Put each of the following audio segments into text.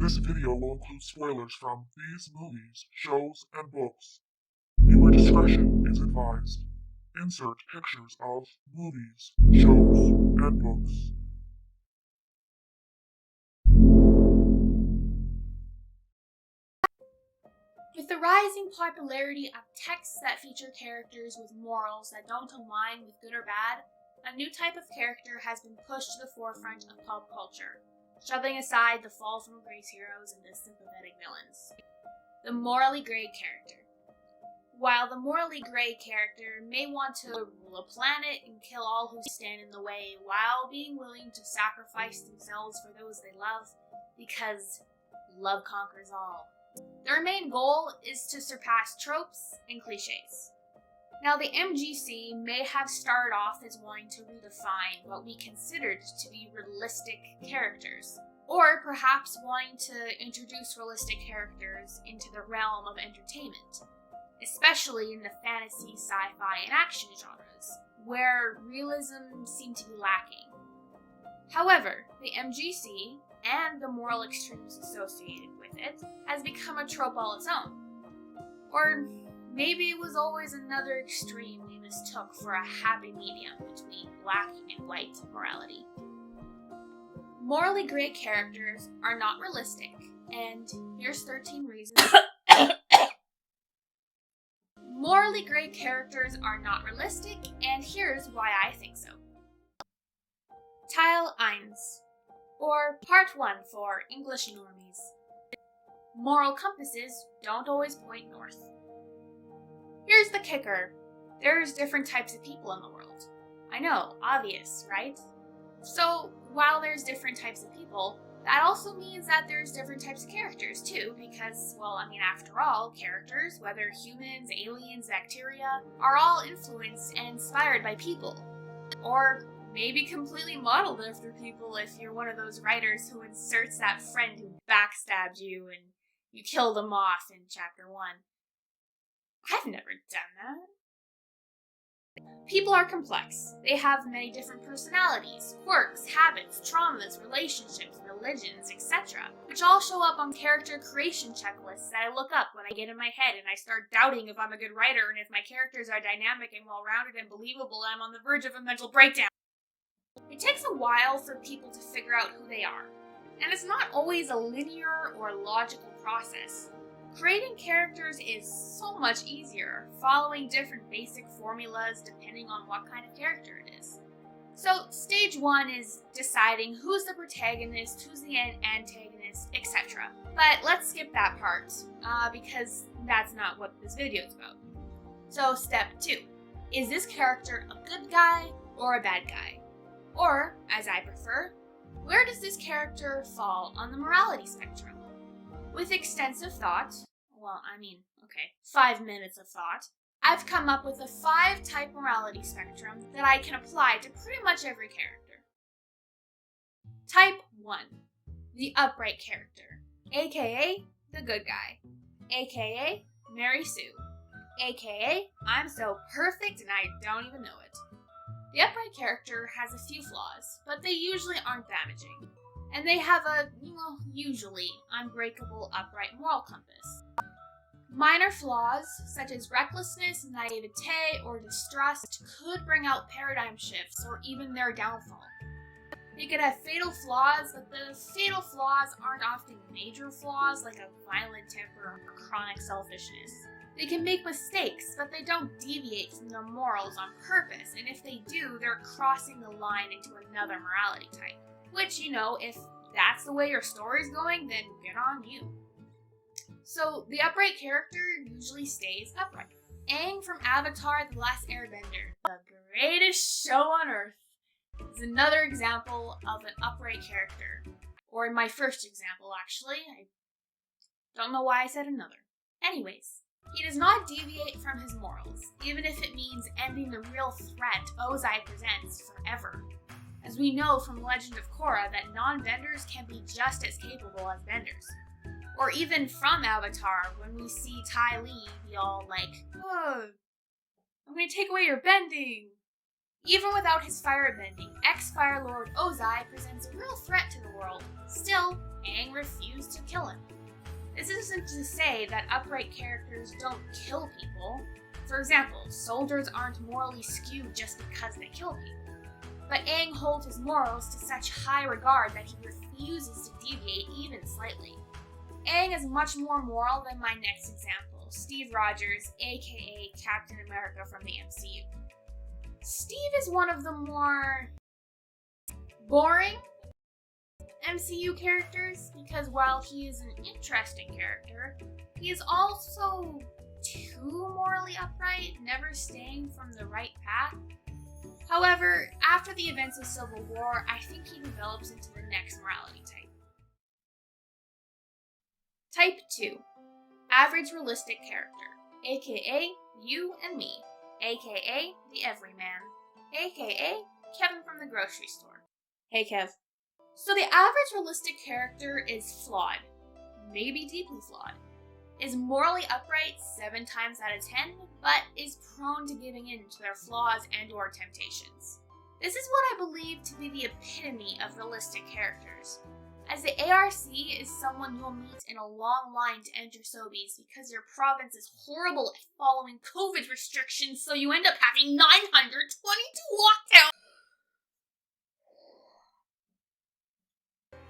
This video will include spoilers from these movies, shows, and books. Viewer discretion is advised. Insert pictures of movies, shows, and books. With the rising popularity of texts that feature characters with morals that don't align with good or bad, a new type of character has been pushed to the forefront of pop culture, shoving aside the fall from grace heroes and the sympathetic villains. The morally gray character. While the morally gray character may want to rule a planet and kill all who stand in the way while being willing to sacrifice themselves for those they love, because love conquers all. Their main goal is to surpass tropes and cliches. Now, the MGC may have started off as wanting to redefine what we considered to be realistic characters, or perhaps wanting to introduce realistic characters into the realm of entertainment, especially in the fantasy, sci-fi, and action genres, where realism seemed to be lacking. However, the MGC, and the moral extremes associated with it, has become a trope all its own. Or maybe it was always another extreme we mistook for a happy medium between black and white morality. Morally gray characters are not realistic, and here's 13 reasons. Morally gray characters are not realistic, and here's why I think so. Teil 1, or Part 1 for English normies. Moral compasses don't always point north. Here's the kicker. There's different types of people in the world. I know, obvious, right? So, while there's different types of people, that also means that there's different types of characters too, because, after all, characters, whether humans, aliens, bacteria, are all influenced and inspired by people. Or maybe completely modeled after people if you're one of those writers who inserts that friend who backstabbed you and you kill them off in chapter 1. I've never done that. People are complex. They have many different personalities, quirks, habits, traumas, relationships, religions, etc., which all show up on character creation checklists that I look up when I get in my head and I start doubting if I'm a good writer and if my characters are dynamic and well-rounded and believable and I'm on the verge of a mental breakdown. It takes a while for people to figure out who they are, and it's not always a linear or logical process. Creating characters is so much easier, following different basic formulas depending on what kind of character it is. So, stage 1 is deciding who's the protagonist, who's the antagonist, etc. But let's skip that part, because that's not what this video is about. So, step 2. Is this character a good guy or a bad guy? Or, as I prefer, where does this character fall on the morality spectrum? With extensive thought, 5 minutes of thought, I've come up with a 5-type morality spectrum that I can apply to pretty much every character. Type 1. The upright character, aka the good guy, aka Mary Sue, aka I'm so perfect and I don't even know it. The upright character has a few flaws, but they usually aren't damaging. And they have a, usually unbreakable upright moral compass. Minor flaws, such as recklessness, naivete, or distrust, could bring out paradigm shifts or even their downfall. They could have fatal flaws, but the fatal flaws aren't often major flaws like a violent temper or chronic selfishness. They can make mistakes, but they don't deviate from their morals on purpose, and if they do, they're crossing the line into another morality type. Which, if that's the way your story's going, then good on you. So, the upright character usually stays upright. Aang from Avatar: The Last Airbender, the greatest show on Earth, is another example of an upright character. Or my first example, actually. I don't know why I said another. Anyways, he does not deviate from his morals, even if it means ending the real threat Ozai presents forever. As we know from Legend of Korra that non-benders can be just as capable as benders. Or even from Avatar, when we see Ty Lee be all like, "Oh, I'm gonna take away your bending," Even without his firebending, ex-Fire Lord Ozai presents a real threat to the world. Still, Aang refused to kill him. This isn't to say that upright characters don't kill people. For example, soldiers aren't morally skewed just because they kill people. But Aang holds his morals to such high regard that he refuses to deviate even slightly. Aang is much more moral than my next example, Steve Rogers, aka Captain America from the MCU. Steve is one of the more boring MCU characters because while he is an interesting character, he is also too morally upright, never staying from the right path. However, after the events of Civil War, I think he develops into the next morality type. Type 2. Average realistic character, aka you and me, aka the everyman, aka Kevin from the grocery store. Hey Kev. So the average realistic character is flawed, maybe deeply flawed, is morally upright 7 times out of 10, but is prone to giving in to their flaws and or temptations. This is what I believe to be the epitome of realistic characters, as the ARC is someone you'll meet in a long line to enter Sobeys because your province is horrible at following COVID restrictions, so you end up having 922 lockdowns.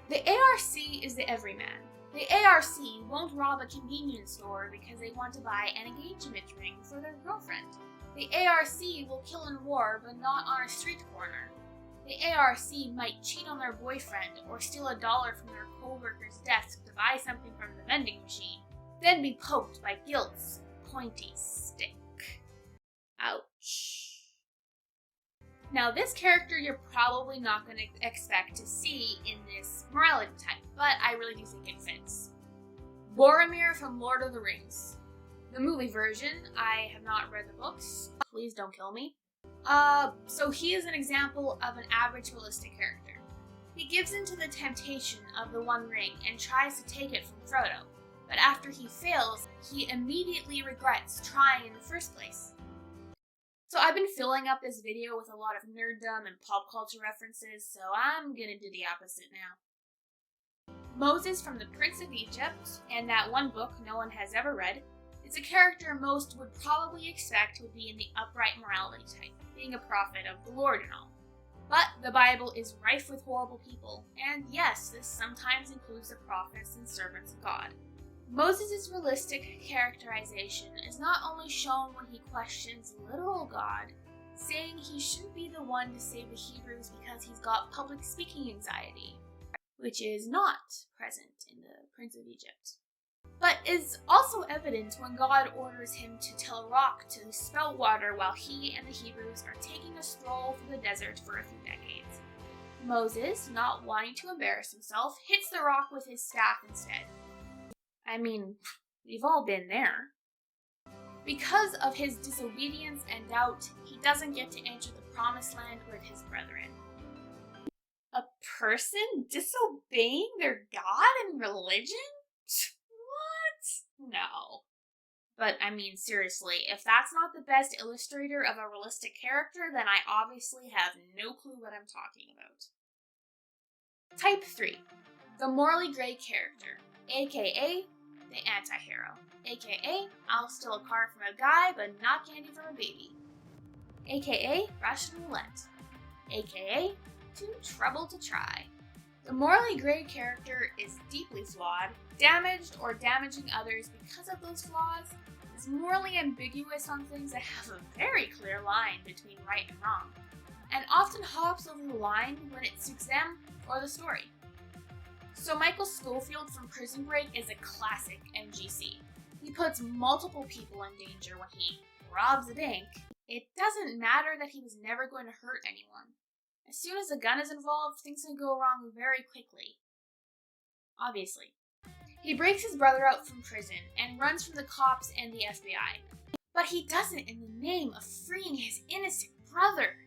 The ARC is the everyman. The ARC won't rob a convenience store because they want to buy an engagement ring for their girlfriend. The ARC will kill in war, but not on a street corner. The ARC might cheat on their boyfriend or steal $1 from their co-worker's desk to buy something from the vending machine, then be poked by guilt's pointy stick. Ouch. Now, this character you're probably not going to expect to see in this morality type, but I really do think it fits. Boromir from Lord of the Rings. The movie version, I have not read the books. Please don't kill me. So he is an example of an average realistic character. He gives in to the temptation of the One Ring and tries to take it from Frodo, but after he fails, he immediately regrets trying in the first place. So I've been filling up this video with a lot of nerddom and pop culture references, so I'm gonna do the opposite now. Moses from the Prince of Egypt, and that one book no one has ever read, is a character most would probably expect would be in the upright morality type, being a prophet of the Lord and all. But the Bible is rife with horrible people, and yes, this sometimes includes the prophets and servants of God. Moses' realistic characterization is not only shown when he questions literal God, saying he shouldn't be the one to save the Hebrews because he's got public speaking anxiety, which is not present in the Prince of Egypt, but is also evident when God orders him to tell a rock to spout water while he and the Hebrews are taking a stroll through the desert for a few decades. Moses, not wanting to embarrass himself, hits the rock with his staff instead. I mean, we've all been there. Because of his disobedience and doubt, he doesn't get to enter the promised land with his brethren. A person disobeying their God and religion? What? No. But I mean, seriously, if that's not the best illustrator of a realistic character, then I obviously have no clue what I'm talking about. Type 3. The morally gray character, aka the anti-hero, aka I'll steal a car from a guy but not candy from a baby, aka Russian roulette, aka too trouble to try. The morally gray character is deeply flawed, damaged or damaging others because of those flaws, is morally ambiguous on things that have a very clear line between right and wrong, and often hops over the line when it suits them or the story. So Michael Scofield from Prison Break is a classic MGC. He puts multiple people in danger when he robs a bank. It doesn't matter that he was never going to hurt anyone. As soon as a gun is involved, things can go wrong very quickly. Obviously. He breaks his brother out from prison and runs from the cops and the FBI. But he does it in the name of freeing his innocent brother.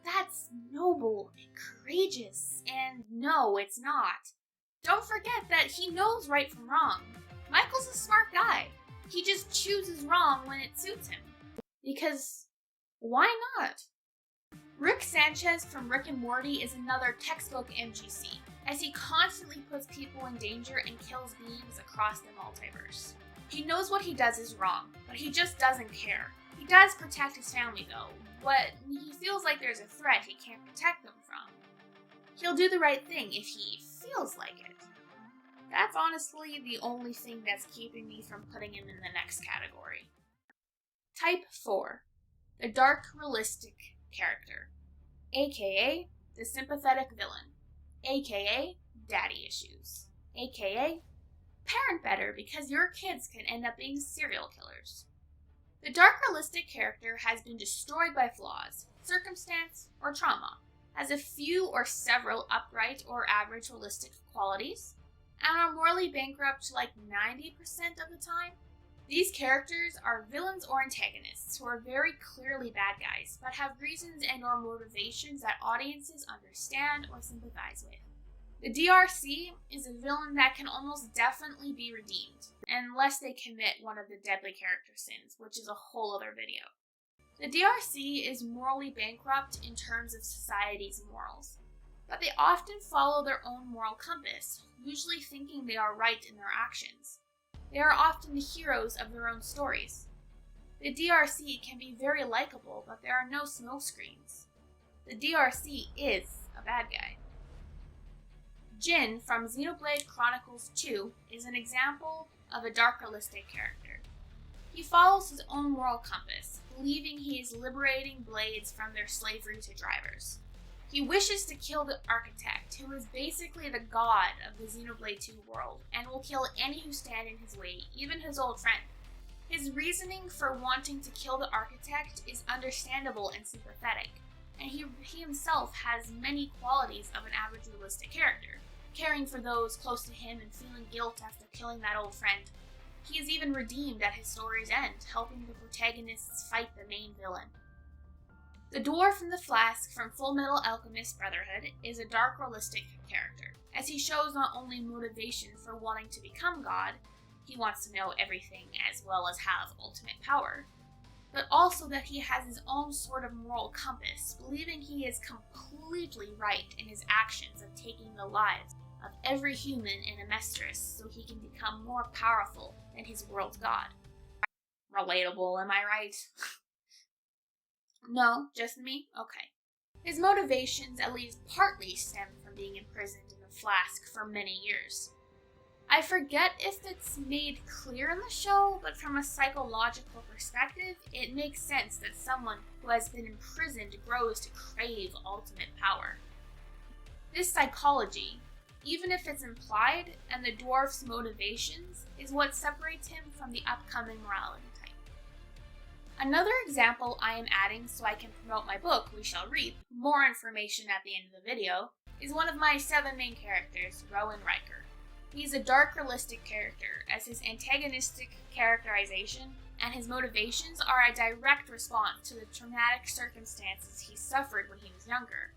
That's noble and courageous, and no, it's not. Don't forget that he knows right from wrong. Michael's a smart guy. He just chooses wrong when it suits him. Because why not? Rick Sanchez from Rick and Morty is another textbook MGC, as he constantly puts people in danger and kills beings across the multiverse. He knows what he does is wrong, but he just doesn't care. He does protect his family though, but he feels like there's a threat he can't protect them from. He'll do the right thing if he feels like it. That's honestly the only thing that's keeping me from putting him in the next category. Type 4. The dark realistic character, aka the sympathetic villain, aka daddy issues, aka parent better because your kids can end up being serial killers. The dark realistic character has been destroyed by flaws, circumstance, or trauma, has a few or several upright or average realistic qualities, and are morally bankrupt like 90% of the time. These characters are villains or antagonists who are very clearly bad guys, but have reasons and or motivations that audiences understand or sympathize with. The DRC is a villain that can almost definitely be redeemed, unless they commit one of the deadly character sins, which is a whole other video. The DRC is morally bankrupt in terms of society's morals, but they often follow their own moral compass, usually thinking they are right in their actions. They are often the heroes of their own stories. The DRC can be very likable, but there are no smokescreens. The DRC is a bad guy. Jin from Xenoblade Chronicles 2 is an example of a dark realistic character. He follows his own moral compass, believing he is liberating blades from their slavery to drivers. He wishes to kill the architect, who is basically the god of the Xenoblade 2 world, and will kill any who stand in his way, even his old friend. His reasoning for wanting to kill the architect is understandable and sympathetic, and he himself has many qualities of an average realistic character, caring for those close to him and feeling guilt after killing that old friend. He is even redeemed at his story's end, helping the protagonists fight the main villain. The dwarf in the flask from Full Metal Alchemist Brotherhood is a dark realistic character, as he shows not only motivation for wanting to become God, he wants to know everything as well as have ultimate power, but also that he has his own sort of moral compass, believing he is completely right in his actions of taking the lives of every human in Amestris so he can become more powerful than his world's god. Relatable, am I right? No, just me? Okay. His motivations at least partly stem from being imprisoned in the flask for many years. I forget if it's made clear in the show, but from a psychological perspective, it makes sense that someone who has been imprisoned grows to crave ultimate power. This psychology, even if it's implied, and the dwarf's motivations, is what separates him from the upcoming morality type. Another example I am adding so I can promote my book, We Shall Reap, more information at the end of the video, is one of my 7 main characters, Rowan Riker. He's a dark realistic character, as his antagonistic characterization and his motivations are a direct response to the traumatic circumstances he suffered when he was younger.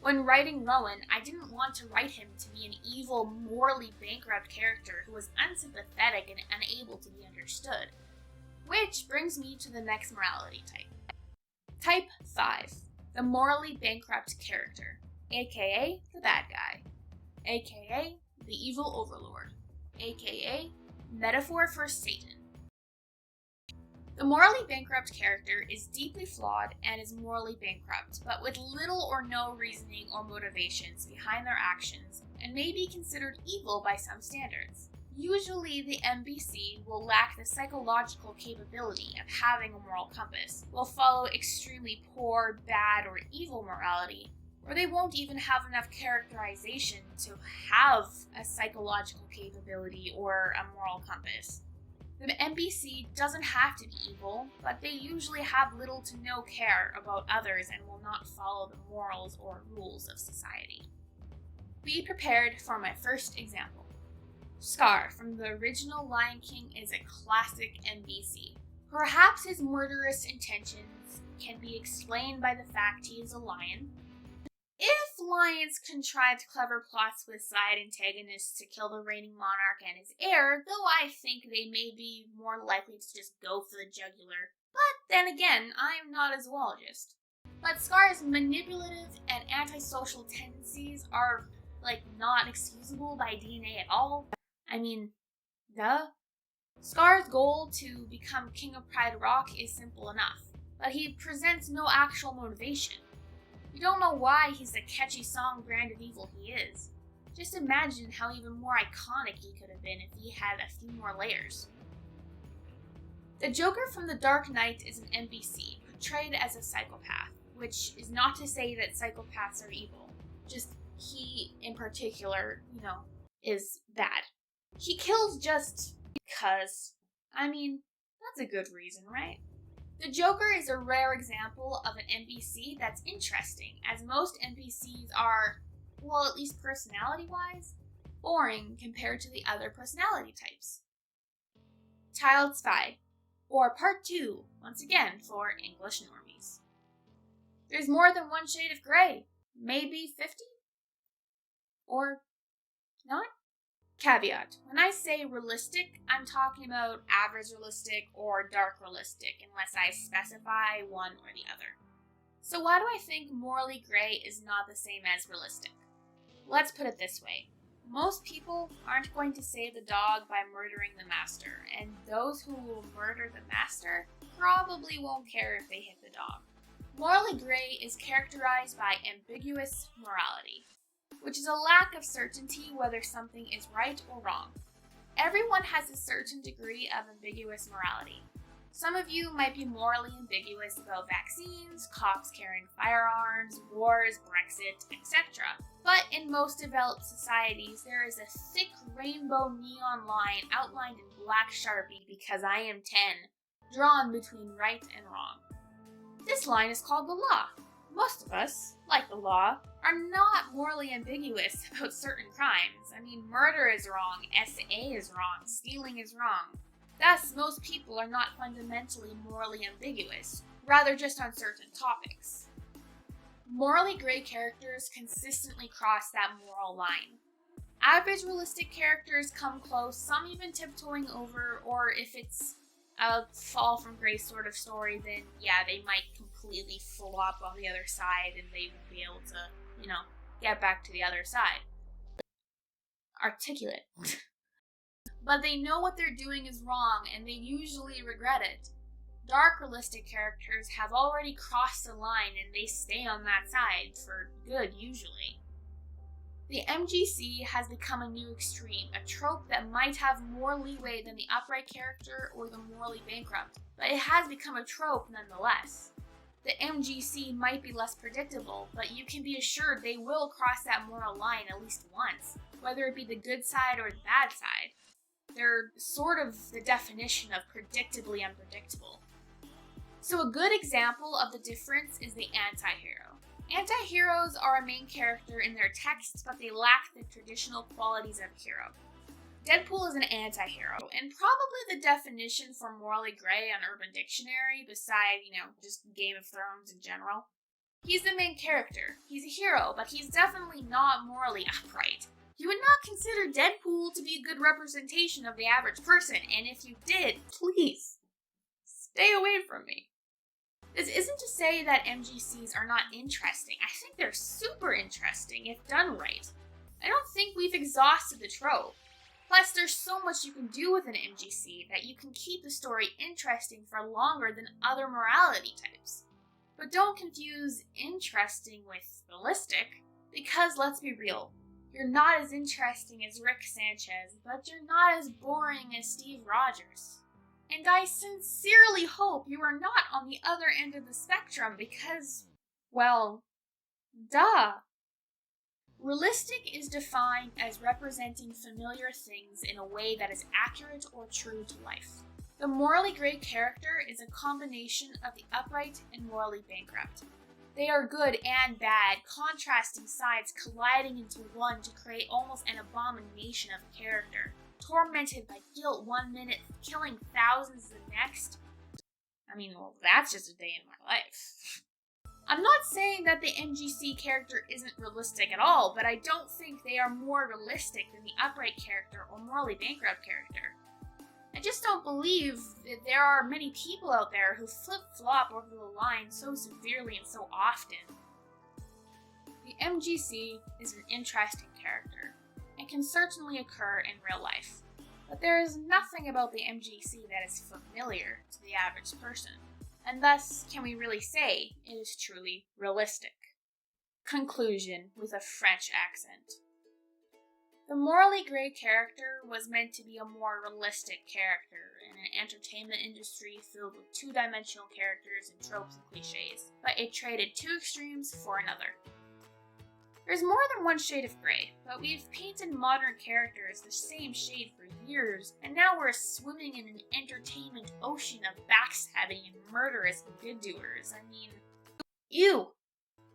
When writing Rowan, I didn't want to write him to be an evil, morally bankrupt character who was unsympathetic and unable to be understood. Which brings me to the next morality type. Type 5. The morally bankrupt character, aka the bad guy, aka the evil overlord, aka metaphor for Satan. The morally bankrupt character is deeply flawed and is morally bankrupt, but with little or no reasoning or motivations behind their actions, and may be considered evil by some standards. Usually, the MBC will lack the psychological capability of having a moral compass, will follow extremely poor, bad, or evil morality, or they won't even have enough characterization to have a psychological capability or a moral compass. The MBC doesn't have to be evil, but they usually have little to no care about others and will not follow the morals or rules of society. Be prepared for my first example. Scar from the original Lion King is a classic MBC. Perhaps his murderous intentions can be explained by the fact he is a lion. If lions contrived clever plots with side antagonists to kill the reigning monarch and his heir, though I think they may be more likely to just go for the jugular. But then again, I'm not a zoologist. But Scar's manipulative and antisocial tendencies are, not excusable by DNA at all. I mean, duh. Scar's goal to become King of Pride Rock is simple enough, but he presents no actual motivation. You don't know why he's the catchy song brand of evil he is. Just imagine how even more iconic he could have been if he had a few more layers. The Joker from The Dark Knight is an NPC, portrayed as a psychopath, which is not to say that psychopaths are evil. Just he, in particular, is bad. He kills just because. I mean, that's a good reason, right? The Joker is a rare example of an NPC that's interesting, as most NPCs are, well, at least personality-wise, boring compared to the other personality types. Child Spy, or Part 2, once again for English normies. There's more than one shade of grey, maybe 50? Or not? Caveat, when I say realistic, I'm talking about average realistic or dark realistic, unless I specify one or the other. So why do I think morally grey is not the same as realistic? Let's put it this way. Most people aren't going to save the dog by murdering the master, and those who will murder the master probably won't care if they hit the dog. Morally grey is characterized by ambiguous morality, which is a lack of certainty whether something is right or wrong. Everyone has a certain degree of ambiguous morality. Some of you might be morally ambiguous about vaccines, cops carrying firearms, wars, Brexit, etc. But in most developed societies, there is a thick rainbow neon line outlined in black Sharpie because I am 10, drawn between right and wrong. This line is called the law. Most of us, like the law, are not morally ambiguous about certain crimes. I mean, murder is wrong, SA is wrong, stealing is wrong. Thus, most people are not fundamentally morally ambiguous, rather just on certain topics. Morally grey characters consistently cross that moral line. Average realistic characters come close, some even tiptoeing over, or if it's a fall from grace sort of story, then yeah, they might completely flop on the other side and they won't be able to, get back to the other side. Articulate. But they know what they're doing is wrong and they usually regret it. Dark realistic characters have already crossed the line and they stay on that side for good usually. The MGC has become a new extreme, a trope that might have more leeway than the upright character or the morally bankrupt, but it has become a trope nonetheless. The MGC might be less predictable, but you can be assured they will cross that moral line at least once, whether it be the good side or the bad side. They're sort of the definition of predictably unpredictable. So a good example of the difference is the anti-hero. Anti-heroes are a main character in their texts, but they lack the traditional qualities of a hero. Deadpool is an anti-hero, and probably the definition for morally grey on Urban Dictionary, beside, just Game of Thrones in general. He's the main character. He's a hero, but he's definitely not morally upright. You would not consider Deadpool to be a good representation of the average person, and if you did, please, stay away from me. This isn't to say that MGCs are not interesting. I think they're super interesting if done right. I don't think we've exhausted the trope. Plus, there's so much you can do with an MGC that you can keep the story interesting for longer than other morality types. But don't confuse interesting with realistic, because let's be real, you're not as interesting as Rick Sanchez, but you're not as boring as Steve Rogers. And I sincerely hope you are not on the other end of the spectrum because, well, duh. Realistic is defined as representing familiar things in a way that is accurate or true to life. The morally grey character is a combination of the upright and morally bankrupt. They are good and bad, contrasting sides colliding into one to create almost an abomination of a character. Tormented by guilt one minute, killing thousands the next. I mean, well, that's just a day in my life. I'm not saying that the MGC character isn't realistic at all, but I don't think they are more realistic than the upright character or morally bankrupt character. I just don't believe that there are many people out there who flip-flop over the line so severely and so often. The MGC is an interesting character, and can certainly occur in real life, but there is nothing about the MGC that is familiar to the average person, and thus can we really say it is truly realistic. Conclusion with a French accent. The morally grey character was meant to be a more realistic character in an entertainment industry filled with two-dimensional characters and tropes and cliches, but it traded two extremes for another. There's more than one shade of grey, but we've painted modern characters the same shade for years, and now we're swimming in an entertainment ocean of backstabbing and murderous good-doers. I mean, ew!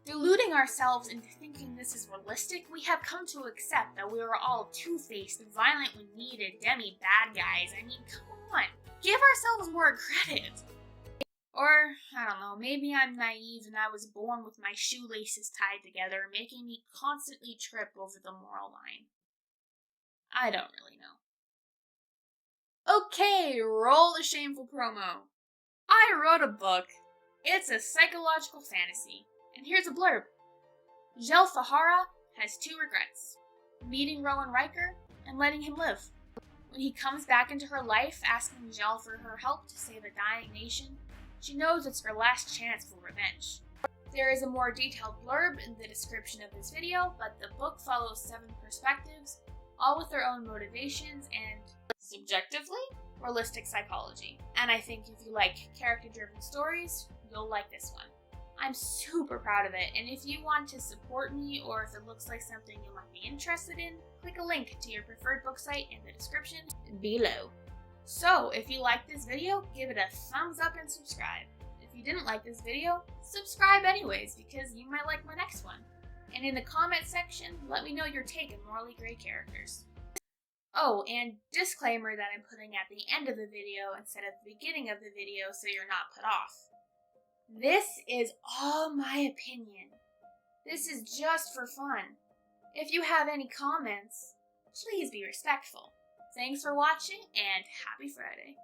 Deluding ourselves into thinking this is realistic, we have come to accept that we are all two-faced, violent when needed, demi-bad guys. I mean, come on! Give ourselves more credit! Or, I don't know, maybe I'm naive and I was born with my shoelaces tied together, making me constantly trip over the moral line. I don't really know. Okay, roll the shameful promo. I wrote a book. It's a psychological fantasy. And here's a blurb. Jel Fahara has two regrets. Meeting Rowan Riker and letting him live. When he comes back into her life asking Jel for her help to save a dying nation, she knows it's her last chance for revenge. There is a more detailed blurb in the description of this video, but the book follows 7 perspectives, all with their own motivations and, subjectively, realistic psychology. And I think if you like character-driven stories, you'll like this one. I'm super proud of it, and if you want to support me or if it looks like something you might be interested in, click a link to your preferred book site in the description below. So, if you liked this video, give it a thumbs up and subscribe. If you didn't like this video, subscribe anyways, because you might like my next one. And in the comment section, let me know your take on morally grey characters. Oh, and disclaimer that I'm putting at the end of the video instead of the beginning of the video so you're not put off. This is all my opinion. This is just for fun. If you have any comments, please be respectful. Thanks for watching, and happy Friday.